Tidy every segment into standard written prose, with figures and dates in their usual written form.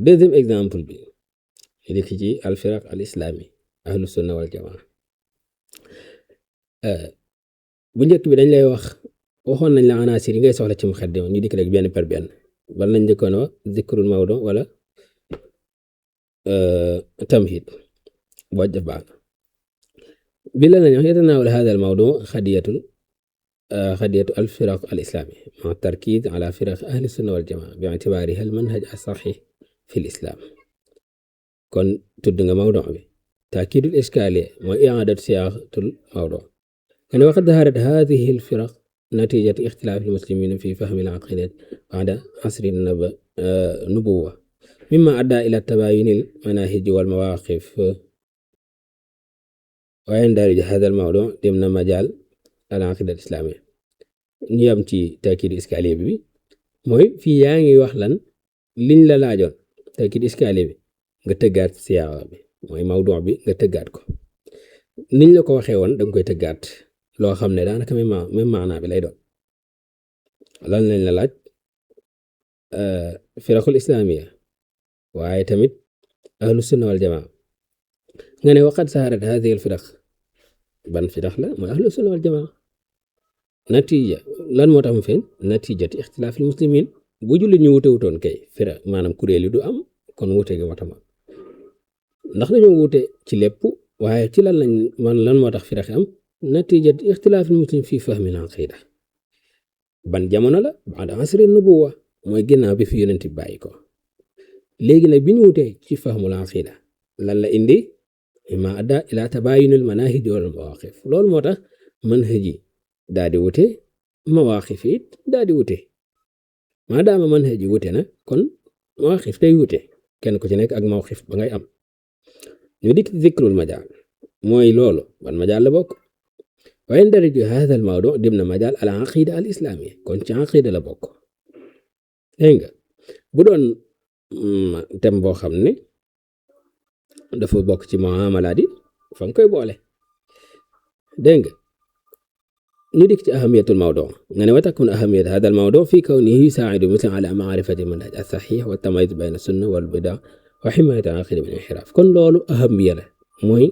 deuxième exemple bi li ci al firaq al islami ahlu sunna wal jamaa bu njëkk bi dañ lay waxoon nañ la anaasir yi ngay soxla ci muqaddima ñu dikk rek benn par benn bal nañ njëkkoon wax zikrul mawdu wala tamhid boo def baax bi la nañ wax yatanaawal hada al mawdu xadiyatu al firaq al islami ma tarkiz ala firaq ahli sunna wal jamaa bi itibaariha al manhaj as sahih fi l islam kon tudd nga mawdu bi taakidul iskaali mooy i'aadatu siyaaxatul mawdu يعني وقد ظهرت هذه الفرق نتيجة اختلاف المسلمين في فهم العقيدة بعد عصر النبوة مما أدى إلى تباين المناهج والمواقف ويندرج هذا الموضوع ضمن مجال العقيدة الإسلامية نيامتي تأكيد إسكالي بي موي في يانغي وخلان لين لا لاجون تأكيد إسكالي بي nga tëggaat siyaawa bi mooy mawdu bi nga tëggaat ko niñ la ko waxee woon danga koy tëggaat loo xam ne daanaka même maanaa bi lay doon lan lañ la laaj firaqul islamiya waaye tamit ahlu sunna wal jamaa nga ne waqad saharat hadihi al firaq ban firaq la mooy ahlu sunna wal jamaa natija lan moo tax mu feeñ natijati ixtilaaf al muslimin bu jullit ñu wute wutoon kay firaq maanaam kuréel yi du am kon wute gi watama ndax dañoo wute ci lépp waaye ci lan moo tax firaq am natijat ixtilaaf al muslim fi fahmi al aqida ban jamono la baada asri nubuwa mooy ginnaaw bi fi yonent bi bàyyi ko léegi nag bi ñu wutee ci fahmu al aqida lan la indi ma adda ila tabayun al manahij wal mawaqif loolu moo tax manhaj yi daa di wute mawaqif it daa di wute maadaama manhaj yi wute na kon mawaqif day wute kenn ku ci nekk ak mawqif ba ngay am ñu dikk zikrul majaal mooy loolu ban majaal la bokk ويندرج هذا الموضوع ضمن مجال العقيدة الإسلامية كنت عقيدة لبوك دينغ بودون تم بو خامني دافا بوك ci muamala di fang koy boole deng ñu dik ci أهمية الموضوع يعني وتكون أهمية هذا الموضوع في كونه يساعد مثل على معرفة المنهج الصحيح والتمييز بين السنة والبدع وحماية العقيدة من الانحراف كون لولو أهمية la mooy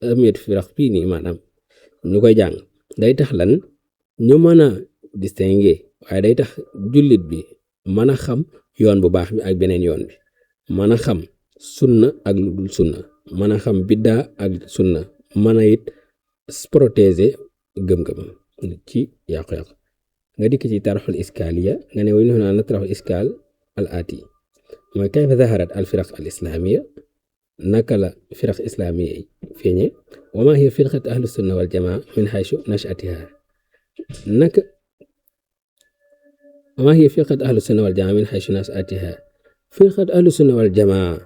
أهمية firaq bi ni maanaam ñu koy jàng day tax lan ñu mën a distinguer waaye day tax jullit bi mën a xam yoon bu baax bi ak beneen yoon bi mën a xam sunna ak lu dul sunna mën a xam biddaa ak sunna mën a it protéger gëm-gëm ci yàqu-yàqu nga dikk ci tarxul iskaaliya nga ne way nu naa natraxul iskaal al aati mooy kayfa zaharat al firaq al islamiya naka la firaq islamiya yi feeñe وما هي فرقة أهل السنة والجماعة من حيث نشأتها وما هي فرقة أهل السنة والجماعة من حيث نشأتها فرقة أهل السنة والجماعة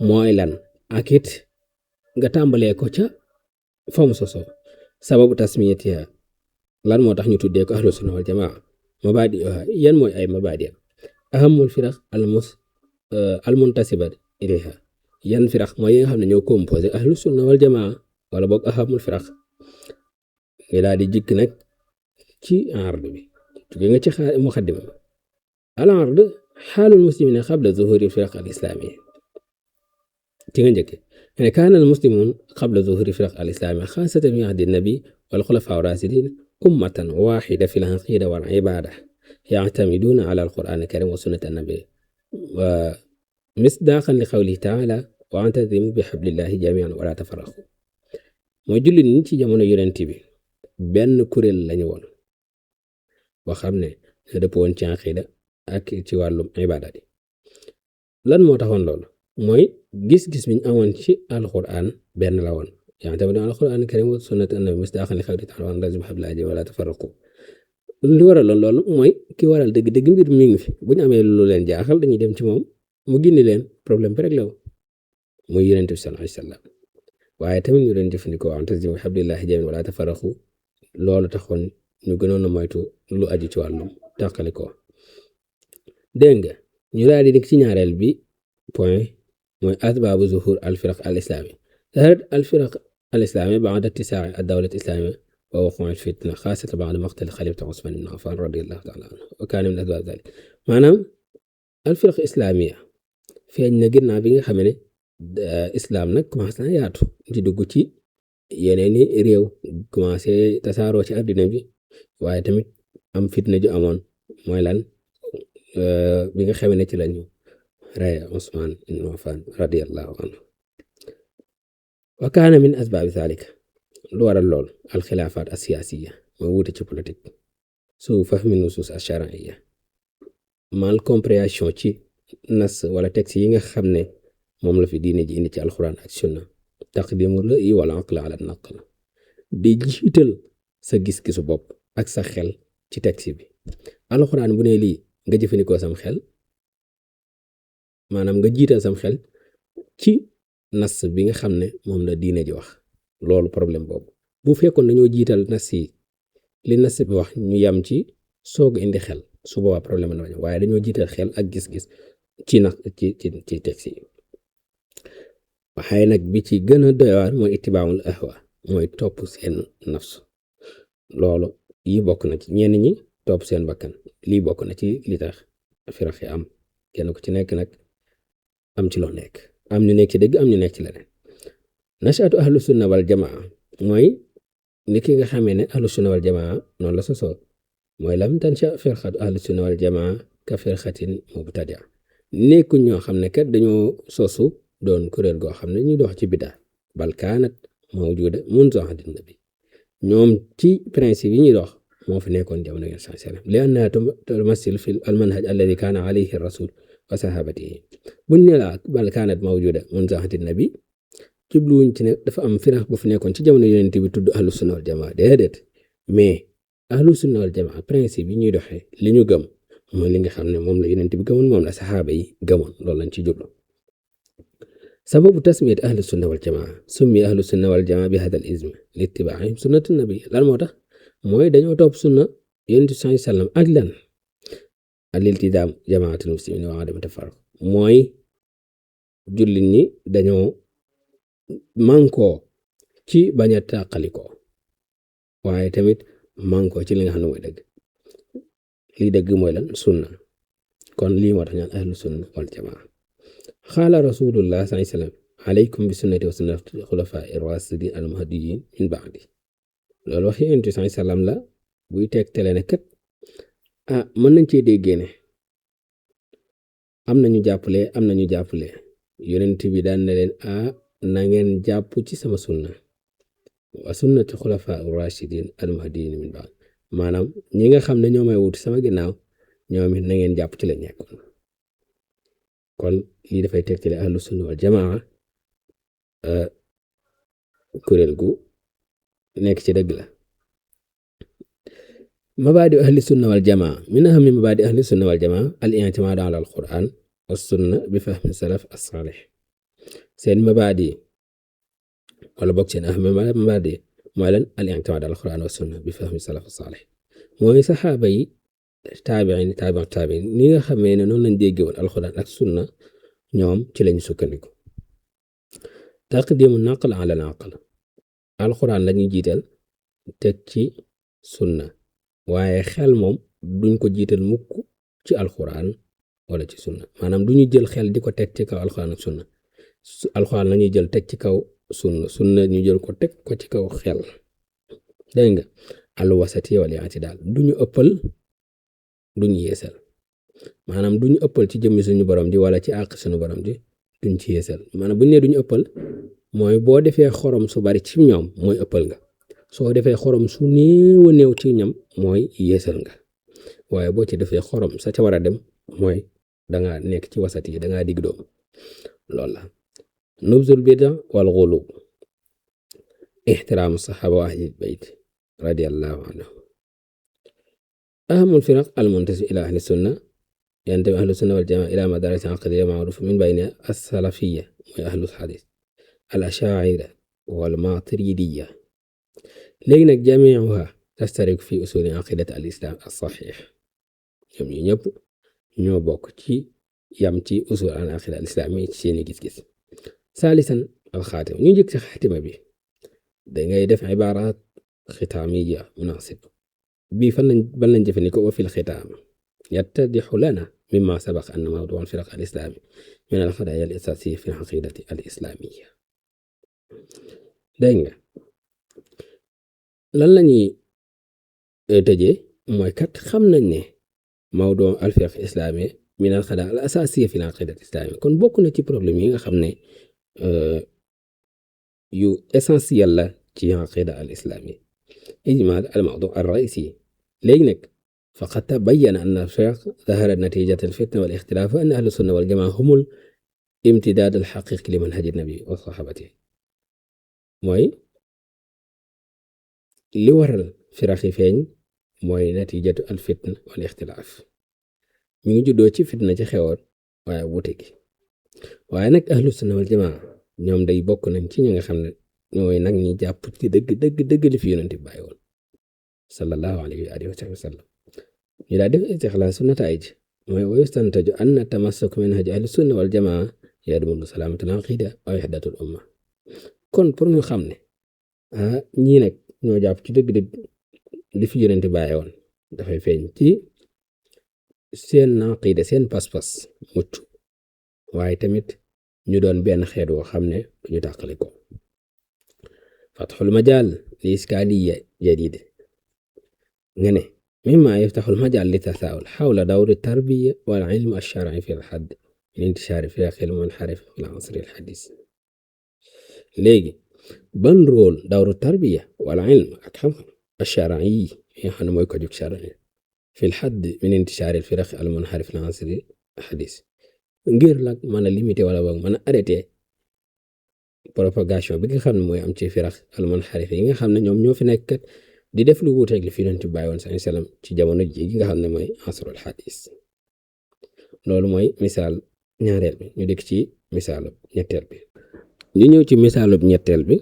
mooy lan ak it nga tàmbalee ko ca fa mu sosoo sababu tasmiyatiha lan moo tax ñu tuddee ko ahlu sunna wal jamaa mabaadi'uha yan mooy ay mabaadi ahamul firaq al muntasiba ilayha yan firaq mooy yi nga xam ne ñoo composé ahlu sunna wal jamaa wala boog ahamul firaq nga daal di jikk nag ci ard bi jóge nga ci muqaddima al ard xaalul muslimina qabla zuhuri firaq al islamiyya ci nga njëkke يعني كان المسلمون قبل ظهور فرق الإسلام خاصة في عهد النبي والخلفاء الراشدين أمة واحدة في العقيدة والعبادة يعتمدون على القرآن الكريم وسنة النبي ومصداقا لقوله تعالى واعتصموا بحبل الله جميعا ولا تفرقوا mooy jullit ñi ci jamono yonent bi benn kuréel lañu woon boo xam ne dëpp woon ci aqida ak ci wàllum ibadat yi lan moo taxoon loolu mooy gis-gis biñ amoon ci alquran benn la woon yaa tamit alquran karim wa sunnat annabi misdaqan li qawli ta'ala wa'tasimu bihablillahi wala tafarraqu li waraloon loolu mooy ki waral dëgg mbir mi ngi fi bu ñu amee lu leen jaaxal dañuy dem ci moom mu gindi leen problème bi rek la muy yonent bi sallallahu alayhi wasallam waaye tamit ñu leen jëfandikoo wa'tasimu bihablillahi jamii'an wala tafarraqu loolu taxoon ñu gënoon a moytu lu aju ci wàllum tàqalikoo dégg nga ñu daal di dégg ci ñaareel bi point mooy asbaabu zuhur alfiraq al islami ظهرت الفرق الإسلامية بعد اتساع الدولة الإسلامية ووقوع الفتنة خاصة بعد مقتل خليفة عثمان بن عفان رضي الله تعالى عنه وكان من أسباب ذلك maanaam الفرق الإسلامية feeñ na ginnaaw bi nga xam ne islam nag commencé na yaatu di dugg ci yeneeni réew commencé tasaaroo ci àddina bi waaye tamit am fitna ju amoon mooy lan bi nga xam ne ci lañu rey Usmaan ibn Affaan radiyallahu anhu wa kaana min asbaabi zaalika lu waral lool alxilaafaat asiyaasiya mooy wuute ci politique su fahmi nusuus ash-shar'iyya mal compréhension ci nas wala texte yi nga xam ne moom la fi diine ji indi ci alxuraan ak sunna taqdimu ra'yi wala aql ala naql di jiital sa gis-gisu bopp ak sa xel ci texte bi alxuraan bu ne lii nga jëfandikoo sam xel maanaam nga jiital sam xel ci nas bi nga xam ne moom la diine ji wax loolu problème boobu bu fekkoon dañoo jiital nas yi li nas bi wax ñu yam ci soog indi xel su boobaa problème la waaye dañoo jiital xel ak gis-gis ci nax ci texte yi waxay nag bi ci gën a doy waar mooy ittibaamul ahwa mooy topp seen nafsu loolu yi bokk na ci ñenn ñi topp seen bakkan lii bokk na ci li tax firax yi am kenn ku ci nekk nag am ci loo nekk am ñu nekk ci dëgg am ñu nekk ci leneen nashaatu ahlu sunna wal jamaa mooy ni ki nga xamee ne ahlu sunna wal jamaa noonu la sosoo mooy lam tansha firqatu ahlu sunna wal jamaa ka firqatin mubtadia nekkuñ ñoo xam ne kat dañoo sosu doon kuréel goo xam ne ñu dox ci bidaa bal kaanat mawjuda mundu ahdi nabi ñoom ci principe yi ñuy dox moo fi nekkoon jamono yonent sallallahu alayhi wasallam li annaha tumassil fi al manhaj alladi kaana alayhi rasul wa sahabatihi buñ ne la bal kaanat mawjuda mundu ahdi nabi jubluwuñ ci ne dafa am firax bu fi nekkoon ci jamono yonent bi tudd ahlu sunna wal jamaa déedéet mais ahlu sunna wal jamaa principe yi ñuy doxee li ñu gëm mooy li nga xam ne moom la yonent bi gëmoon moom la saxaaba yi gëmoon loolu lañ ci jublu sababu tasmiyat ahlu sunna wal jamaa summi ahlu sunna wal jamaa bi hada al ism li ittibaa'ihim sunnat nabi lan moo tax mooy dañoo topp sunna yonent bi sallallahu alayhi wasallam ak lan al iltizaam jamaatul muslimin wa adam tafarruq mooy jullit ñi dañoo mànkoo ci bañ a tàqalikoo waaye tamit mànkoo ci li nga xam ne mooy dëgg lii dëgg mooy lan sunna kon lii moo tax ñaan ahlu sunna wal jamaa xaala rasulullah sallallahu alayhi wasallam alaykum bi sunnati wa sunnati xulafaa ar-raashidin al-mahdiyyin min ba'di loolu wax yonent bi sallallahu alayhi wasallam la buy tegtale ne kat mën nañ cee déggee ne am nañu jàppale yonent bi daan na leen na ngeen jàpp ci sama sunna wa sunnati xulafaa ar-raashidin al-mahdiyyin min ba'di maanaam ñi nga xam ne ñoo may wut sama ginnaaw ñoom it na ngeen jàpp ci la nekkoon kon lii dafay tegtale ahlu sunna wal jamaa kuréel gu nekk ci dëgg la mabaadi ahli sunna wal jamaa min ahammi mabaadi ahli sunna wal jamaa al i'timaad ala al quran wa sunna bi fahmi salaf as-salih seen mabaadi wala bokk seen ahammi mabaadi mooy lan al i'timaad ala al quran wa sunna bi fahmi salaf as-salih mooy saxaaba yi taabiin ni nga xamee ne noonu lañ déggee woon alxuraan ak sunna ñoom ci lañu sukkandiku taqdimu naql ala naql alxuraan lañuy jiital teg ci sunna waaye xel moom duñ ko jiital mukk ci alxuraan wala ci sunna maanaam duñu jël xel di ko teg ci kaw alxuraan ak sunna alxuraan lañuy jël teg ci kaw sunna ñu jël ko teg ko ci kaw xel dégg nga al wasati wal i'tidaal duñu ëppal duñu yeesal maanaam duñu ëppal ci jëmmi suñu borom ji wala ci àq suñu borom ji duñ ci yeesal maanaam bu ñu nee duñu ëppal mooy boo defee xorom su bari ci ñoom mooy ëppal nga soo defee xorom su néew a néew ci ñam mooy yeesal nga waaye boo ci defee xorom sa ca war a dem mooy danga nekk ci wasat yi danga digg doom loolu la nubzul bida wal ghulu ihtiraamu saxaaba wa ahlil bayt radiyallahu anhu أهم الفرق المنتسبة إلى أهل السنة ينتمي أهل السنة والجماعة إلى مدارس عقدية معروفة من بينها السلفية وأهل الحديث الأشاعرة والماتريدية لكن جميعها تشترك في أصول عقيدة الإسلام الصحيح ñoo bokk ci yam ci usul al aqida al islami ci seeni gis-gis ثالثا الخاتمة ñu njëkk ci xaatima bi dangay def ibaaraat xitaamiya munaasib bii ban lañ jëfandikoo wa fil xitaam yattadixu lana مما سبق أن موضوع الفرق الإسلامي من القضايا الأساسية في العقيدة الإسلامية. dégg nga lan la ñuy tëjee mooy kat xam nañ ne mawdu al-fiqh islami min al-qadaaya al-asaasiyya fi al-aqida al-islamiyya kon bokk na ci problème yi nga xam ne yu essentiel la ci aqida al-islamiyya ijmaal al-mawdu ar-ra'isi léegi nag faqad tabayyana anna al-fiqh zahara natijata al-fitna wal-ixtilaaf wa anna ahlu sunna wal jamaa humul imtidaad al-haqiiqi li manhaji nabi wa sahabatihi mooy li waral firaq yi feeñ mooy natijatu al-fitna wal-ixtilaaf mi ngi juddoo ci fitna ci xewoon waaye wuute gi waaye nag ahlu sunna wal jamaa ñoom day bokk nañ ci ñi nga xam ne ñooy nag ñi jàpp ci dëgg li fi yonent bi bàyyi woon sallallahu alayhi wa alihi wa sallam ñu daa def istixlaasu nataa'ij mooy wa yustantaju anna tamassuk manhaj ahlu sunna wal jamaa yadmunu salaamatal aqiida wa wahdatul umma kon pour ñu xam ne ñii nag ñoo jàpp ci dëgg li fi yonent bi bàyyi woon dafay feeñ ci seen aqiida seen pas-pas mucc waaye tamit ñu doon benn xeet woo xam ne duñu tàqali ko fatxul majaal li iskaaliya jadid nga ne mimma yaftaxul majaal li tasaawul xawla dawri tarbiya wal ilm alsharci fi lxadd min intishaari firaqi almunxarif fi lasri alxadis léegi ban rôle dawru tarbiya wal ilm ak xam-xam alsharci yi nga xam ne mooy ko jóg sharci fi lxadd min intishaari alfiraqi almunxarif fi lasri alxadis ngir nag mën a limité wala boog mën a arrêté propagation bi nga xam ne mooy am ci firaq almunxarif yi nga xam ne ñoom ñoo fi nekk di def lu wuuteeg li fi yonent bi bàyyi woon sallallahu alayhi wasallam ci jamono ji gi nga xam ne mooy asrul xadis loolu mooy misaal ñaareel bi ñu dikk ci misaalub ñetteel bi ñu ñëw ci misaalub ñetteel bi